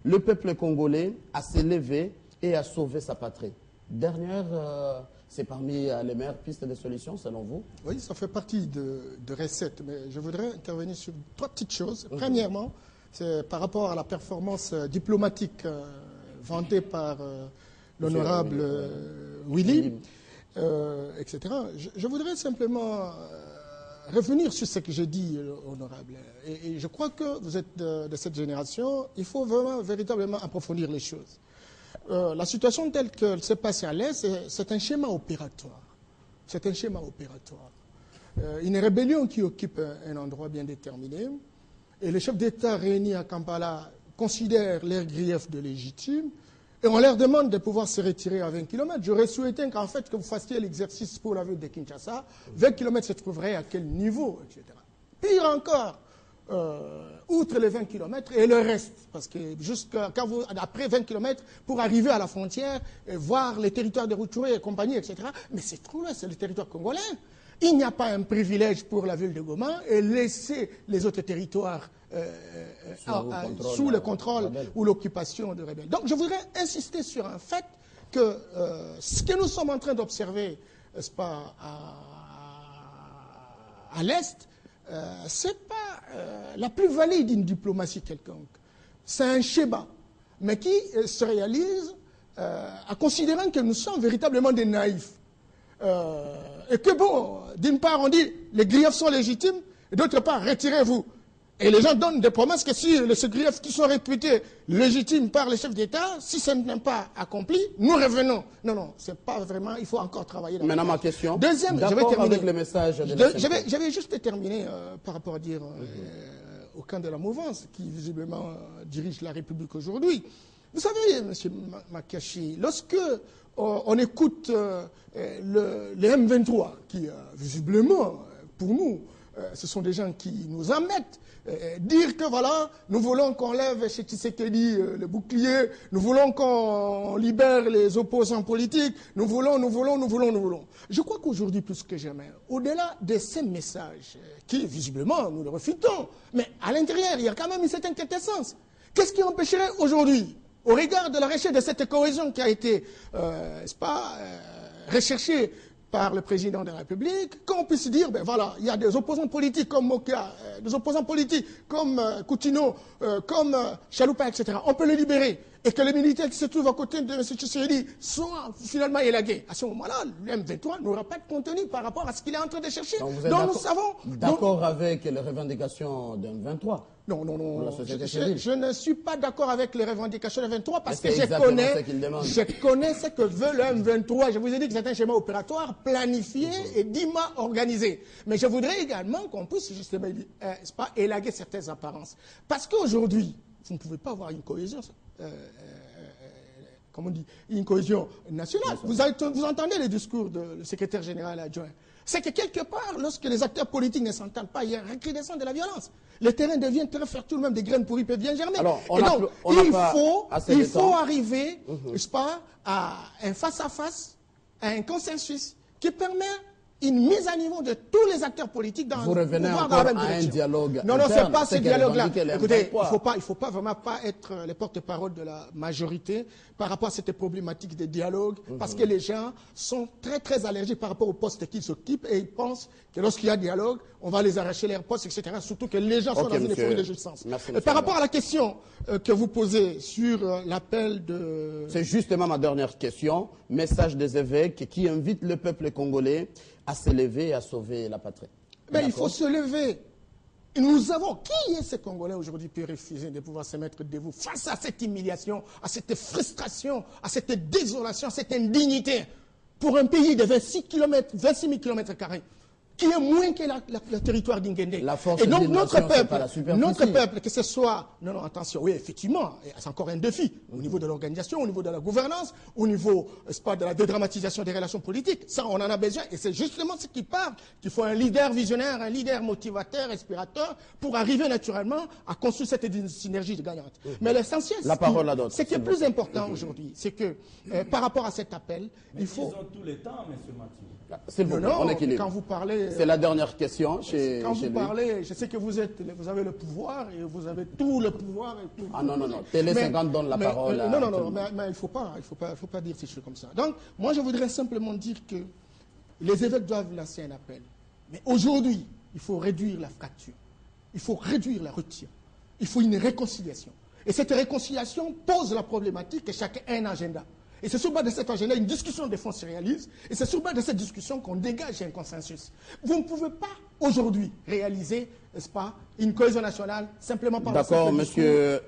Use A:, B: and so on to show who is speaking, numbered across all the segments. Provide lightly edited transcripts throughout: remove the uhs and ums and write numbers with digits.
A: le peuple congolais à se lever et à sauver sa patrie. Dernière, c'est parmi les meilleures pistes de solutions, selon vous?
B: Oui, ça fait partie de recettes, mais je voudrais intervenir sur 3 petites choses. Premièrement, c'est par rapport à la performance diplomatique vantée par l'honorable Willy, etc. Je voudrais simplement revenir sur ce que j'ai dit, honorable. Et je crois que vous êtes de cette génération, il faut vraiment, véritablement approfondir les choses. La situation telle qu'elle s'est passée à l'Est, c'est un schéma opératoire. C'est un schéma opératoire. Une rébellion qui occupe un endroit bien déterminé, et les chefs d'État réunis à Kampala considèrent leurs griefs de légitimes, et on leur demande de pouvoir se retirer à 20 km. J'aurais souhaité qu'en fait, que vous fassiez l'exercice pour la ville de Kinshasa. 20 km se trouverait à quel niveau, etc. Pire encore, outre les 20 km et le reste, parce que après 20 km, pour arriver à la frontière, et voir les territoires de Rutshuru et compagnie, etc., mais c'est trop loin, c'est le territoire congolais. Il n'y a pas un privilège pour la ville de Goma et laisser les autres territoires sous le contrôle ou l'occupation de rebelles. Donc je voudrais insister sur un fait que ce que nous sommes en train d'observer, n'est-ce pas, à l'Est, ce n'est pas la plus-value d'une diplomatie quelconque. C'est un schéma, mais qui se réalise en considérant que nous sommes véritablement des naïfs. Et que bon, d'une part on dit les griefs sont légitimes, et d'autre part retirez-vous. Et les gens donnent des promesses que si ces griefs qui sont réputés légitimes par les chefs d'État, si ça n'est pas accompli, nous revenons. Non, non, c'est pas vraiment, il faut encore travailler.
A: Maintenant ma question,
B: deuxième, je vais terminer
A: avec le message de
B: je vais juste terminer par rapport à dire au camp de la mouvance qui visiblement dirige la République aujourd'hui. Vous savez, M. Makachi, lorsque on écoute les M23, qui visiblement, pour nous, ce sont des gens qui nous embêtent, dire que voilà, nous voulons qu'on lève chez Tshisekedi le bouclier, nous voulons qu'on libère les opposants politiques, nous voulons. Je crois qu'aujourd'hui, plus que jamais, au-delà de ces messages qui, visiblement, nous les refutons, mais à l'intérieur, il y a quand même une certaine quintessence. Qu'est-ce qui empêcherait aujourd'hui, au regard de la recherche de cette cohésion qui a été, recherchée par le président de la République, qu'on puisse dire, ben voilà, il y a des opposants politiques comme Moka, des opposants politiques comme Coutinho, comme Chaloupa, etc. On peut les libérer. Et que les militaires qui se trouvent à côté de M. Tshisekedi soient finalement élagués. À ce moment-là, le M23 n'aura pas de contenu par rapport à ce qu'il est en train de chercher.
A: Donc vous êtes d'accord avec les revendications d'un 23?
B: Non. Je ne suis pas d'accord avec les revendications du 23 parce que je connais ce que veut le M23. Je vous ai dit que c'est un schéma opératoire planifié et dûment organisé. Mais je voudrais également qu'on puisse justement élaguer certaines apparences. Parce qu'aujourd'hui, vous ne pouvez pas avoir une cohésion, comment on dit, une cohésion nationale. Vous entendez le discours du secrétaire général adjoint. C'est que quelque part, lorsque les acteurs politiques ne s'entendent pas, il y a une recrudescence de la violence. Le terrain devient très fertile, même des graines pourries peuvent bien germer.
A: Alors,
B: et donc, il faut arriver, n'est-ce pas, à un face-à-face, à un consensus qui permet une mise à niveau de tous les acteurs politiques dans
A: vous revenez encore à un dialogue.
B: Non, c'est pas ce dialogue-là. Écoutez, il faut pas vraiment être les porte-parole de la majorité par rapport à cette problématique de dialogue, parce que les gens sont très très allergiques par rapport au poste qu'ils s'occupent et ils pensent que lorsqu'il y a dialogue, on va les arracher leurs postes, etc. Surtout que les gens sont dans une euphorie de jouissance. Par rapport à la question que vous posez sur l'appel de...
A: C'est justement ma dernière question. Message des évêques qui invitent le peuple congolais à se lever et à sauver la patrie.
B: Mais il faut se lever. Et nous avons... Qui est ce Congolais aujourd'hui qui peut refuser de pouvoir se mettre debout face à cette humiliation, à cette frustration, à cette désolation, à cette indignité pour un pays de 26 000 km², qui est moins que le territoire d'Ingende.
A: Et donc notre
B: peuple, que ce soit... Non, attention, oui, effectivement, c'est encore un défi au niveau de l'organisation, au niveau de la gouvernance, au niveau de la dédramatisation des relations politiques. Ça, on en a besoin et c'est justement ce qui parle, qu'il faut un leader visionnaire, un leader motivateur, inspirateur, pour arriver naturellement à construire cette synergie gagnante. Mais l'essentiel, ce qui est plus important aujourd'hui, c'est que par rapport à cet appel, il faut...
C: Ils ont tout le temps, M. Mathieu.
B: Non, quand vous parlez parlez...
A: C'est la dernière question chez
B: Quand vous
A: lui.
B: parlez, je sais que vous avez le pouvoir et vous avez tout le pouvoir. Et tout,
A: Ah non, non, non. Télé 50 donne la parole à...
B: Non, mais il ne faut pas dire ces choses comme ça. Donc, moi, je voudrais simplement dire que les évêques doivent lancer un appel. Mais aujourd'hui, il faut réduire la fracture. Il faut réduire la rupture. Il faut une réconciliation. Et cette réconciliation pose la problématique et chacun a un agenda. Et c'est sur base de cet agenda, une discussion de fond se réalise. Et c'est sur base de cette discussion qu'on dégage un consensus. Vous ne pouvez pas aujourd'hui réaliser, n'est-ce pas, une cohésion nationale simplement par
A: D'accord, monsieur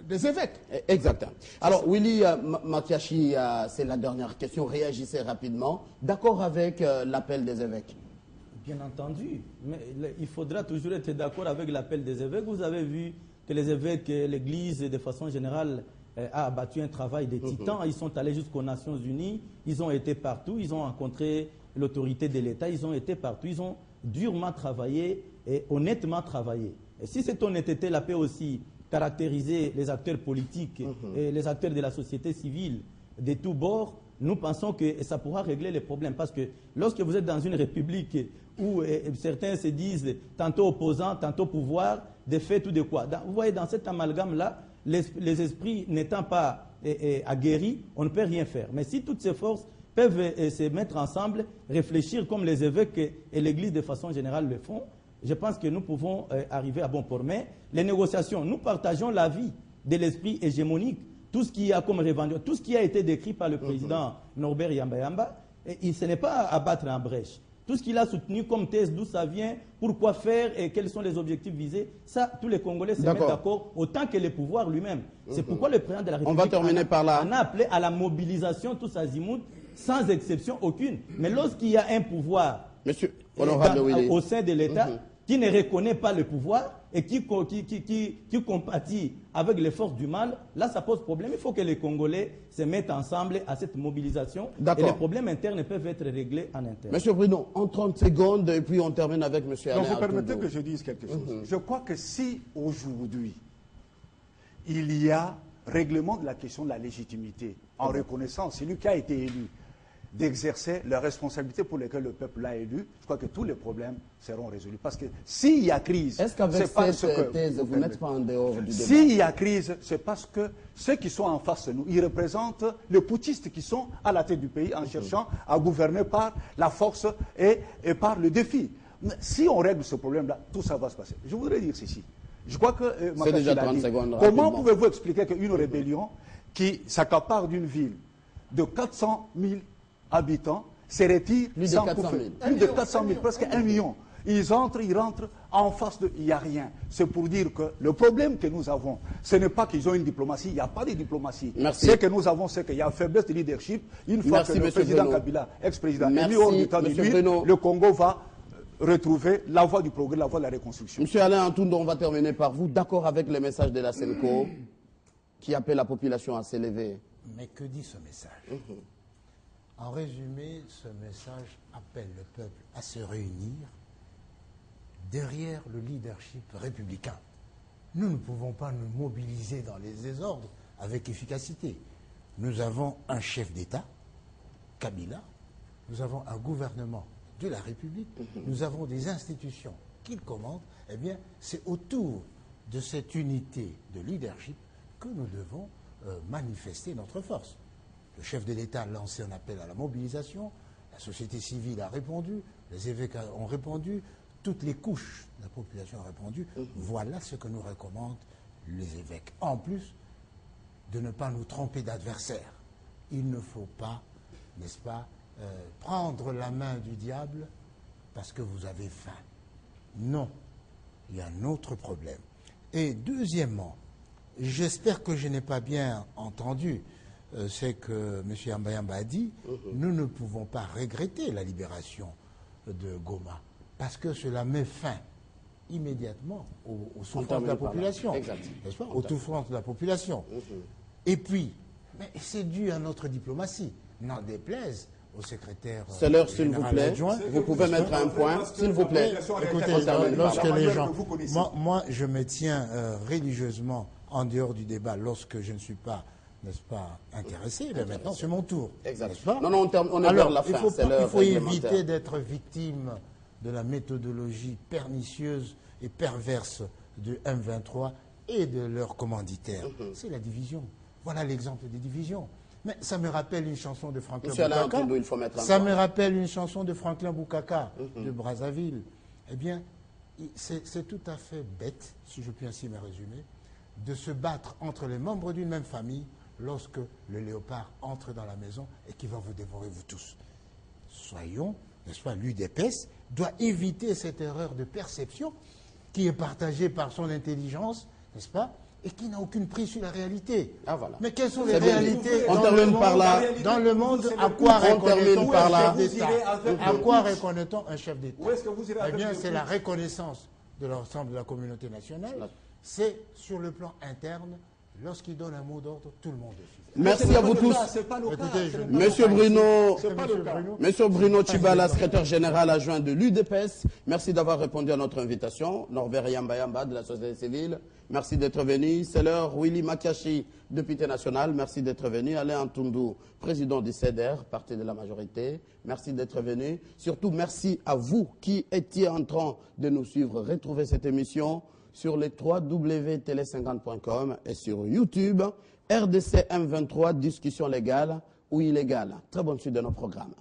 B: des évêques.
A: Exactement. Alors, Willy Matiachi, c'est la dernière question. Réagissez rapidement. D'accord avec l'appel des évêques?
C: Bien entendu. Mais il faudra toujours être d'accord avec l'appel des évêques. Vous avez vu que les évêques, l'Église, de façon générale, a abattu un travail des titans. Ils sont allés jusqu'aux Nations Unies, ils ont été partout, ils ont rencontré l'autorité de l'État, ils ont été partout, ils ont durement travaillé et honnêtement travaillé. Et si cette honnêteté-là peut aussi caractériser les acteurs politiques et les acteurs de la société civile de tous bords, nous pensons que ça pourra régler les problèmes. Parce que lorsque vous êtes dans une république où certains se disent tantôt opposants, tantôt pouvoir, de fait ou de quoi. Vous voyez, dans cet amalgame-là, les esprits n'étant pas aguerris, on ne peut rien faire. Mais si toutes ces forces peuvent se mettre ensemble, réfléchir comme les évêques et l'Église de façon générale le font, je pense que nous pouvons arriver à bon port. Mais les négociations, nous partageons l'avis de l'esprit hégémonique. Tout ce qui a comme revendication, tout ce qui a été décrit par le président Norbert Yamba, ce n'est pas à battre en brèche. Tout ce qu'il a soutenu comme thèse, d'où ça vient, pourquoi faire et quels sont les objectifs visés, ça, tous les Congolais se mettent d'accord, autant que le pouvoir lui-même. C'est pourquoi le président de la République en a appelé à la mobilisation tous azimuts, sans exception aucune. Mais lorsqu'il y a un pouvoir au sein de l'État qui ne reconnaît pas le pouvoir et qui compatit avec les forces du mal, là, ça pose problème. Il faut que les Congolais se mettent ensemble à cette mobilisation. Et les problèmes internes peuvent être réglés en interne.
A: Monsieur Bruno, en 30 secondes, et puis on termine avec monsieur Alain.
D: Donc, vous permettez que je dise quelque chose. Je crois que si, aujourd'hui, il y a règlement de la question de la légitimité, en reconnaissant celui qui a été élu, d'exercer la responsabilité pour laquelle le peuple l'a élu, je crois que tous les problèmes seront résolus. Parce que s'il y a crise,
A: est-ce qu'avec cette thèse, vous n'êtes pas en dehors du débat?
D: S'il y a crise, c'est parce que ceux qui sont en face de nous, ils représentent les putschistes qui sont à la tête du pays en cherchant à gouverner par la force et par le défi. Mais si on règle ce problème-là, tout ça va se passer. Je voudrais dire ceci. Je crois que
A: c'est déjà 30 secondes.
D: Comment pouvez-vous expliquer qu'une rébellion qui s'accapare d'une ville de 400 000 habitants se retire sans coup fait. Plus de 400 000, presque 1 million. Ils rentrent en face de... Il n'y a rien. C'est pour dire que le problème que nous avons, ce n'est pas qu'ils ont une diplomatie, il n'y a pas de diplomatie. Ce que nous avons, c'est qu'il y a une faiblesse de leadership. Une fois que le président Kabila, ex-président, est mis hors du temps de lui, le Congo va retrouver la voie du progrès, la voie de la reconstruction.
A: Monsieur Alain Antoundo, on va terminer par vous. D'accord avec le message de la SENCO qui appelle la population à s'élever?
E: Mais que dit ce message? En résumé, ce message appelle le peuple à se réunir derrière le leadership républicain. Nous ne pouvons pas nous mobiliser dans les désordres avec efficacité. Nous avons un chef d'État, Kabila, nous avons un gouvernement de la République, nous avons des institutions qu'il commande. Eh bien, c'est autour de cette unité de leadership que nous devons manifester notre force. Le chef de l'État a lancé un appel à la mobilisation, la société civile a répondu, les évêques ont répondu, toutes les couches de la population ont répondu. Voilà ce que nous recommandent les évêques. En plus de ne pas nous tromper d'adversaire. Il ne faut pas, n'est-ce pas, prendre la main du diable parce que vous avez faim. Non, il y a un autre problème. Et deuxièmement, j'espère que je n'ai pas bien entendu c'est que M. Yamba a dit, nous ne pouvons pas regretter la libération de Goma, parce que cela met fin immédiatement aux souffrances de la population, n'est-ce pas, aux souffrances de la population. Et puis, mais c'est dû à notre diplomatie, n'en déplaise au secrétaire.
A: C'est l'heure, s'il vous plaît. Vous pouvez mettre un point, s'il vous plaît.
E: Écoutez, lorsque les gens... Moi, je me tiens religieusement en dehors du débat lorsque je ne suis pas n'est-ce pas, intéressé. Mais maintenant, c'est mon tour.
A: Exactement. Non, non, on est
E: Alors,
A: vers la fin.
E: il faut éviter d'être victime de la méthodologie pernicieuse et perverse de M23 et de leurs commanditaires. C'est la division. Voilà l'exemple des divisions. Mais ça me rappelle une chanson de Franklin Boukaka. Ça me rappelle une chanson de Franklin Boukaka de Brazzaville. Eh bien, c'est tout à fait bête, si je puis ainsi me résumer, de se battre entre les membres d'une même famille lorsque le léopard entre dans la maison et qui va vous dévorer vous tous. Soyons, n'est-ce pas, l'UDPS doit éviter cette erreur de perception qui est partagée par son intelligence, n'est-ce pas, et qui n'a aucune prise sur la réalité.
A: Ah, voilà.
E: Mais quelles sont les réalités
A: dans
E: le monde? À quoi reconnaît-on un chef d'État? À quoi reconnaît-on un chef d'État? Eh bien, c'est la reconnaissance de l'ensemble de la communauté nationale. C'est sur le plan interne, lorsqu'il donne un mot d'ordre, tout le monde est fidèle.
A: Merci à vous tous. Monsieur Bruno Tshibala, secrétaire général adjoint de l'UDPS, merci d'avoir répondu à notre invitation. Norbert Yamba de la société civile, merci d'être venu. C'est l'heure. Willy Makiashi, député national, merci d'être venu. Alain Antundu, président du CEDER, parti de la majorité, merci d'être venu. Surtout, merci à vous qui étiez en train de nous suivre. Retrouvez cette émission sur les www.tele50.com et sur YouTube. RDC M23, discussion légale ou illégale. Très bonne suite de nos programmes.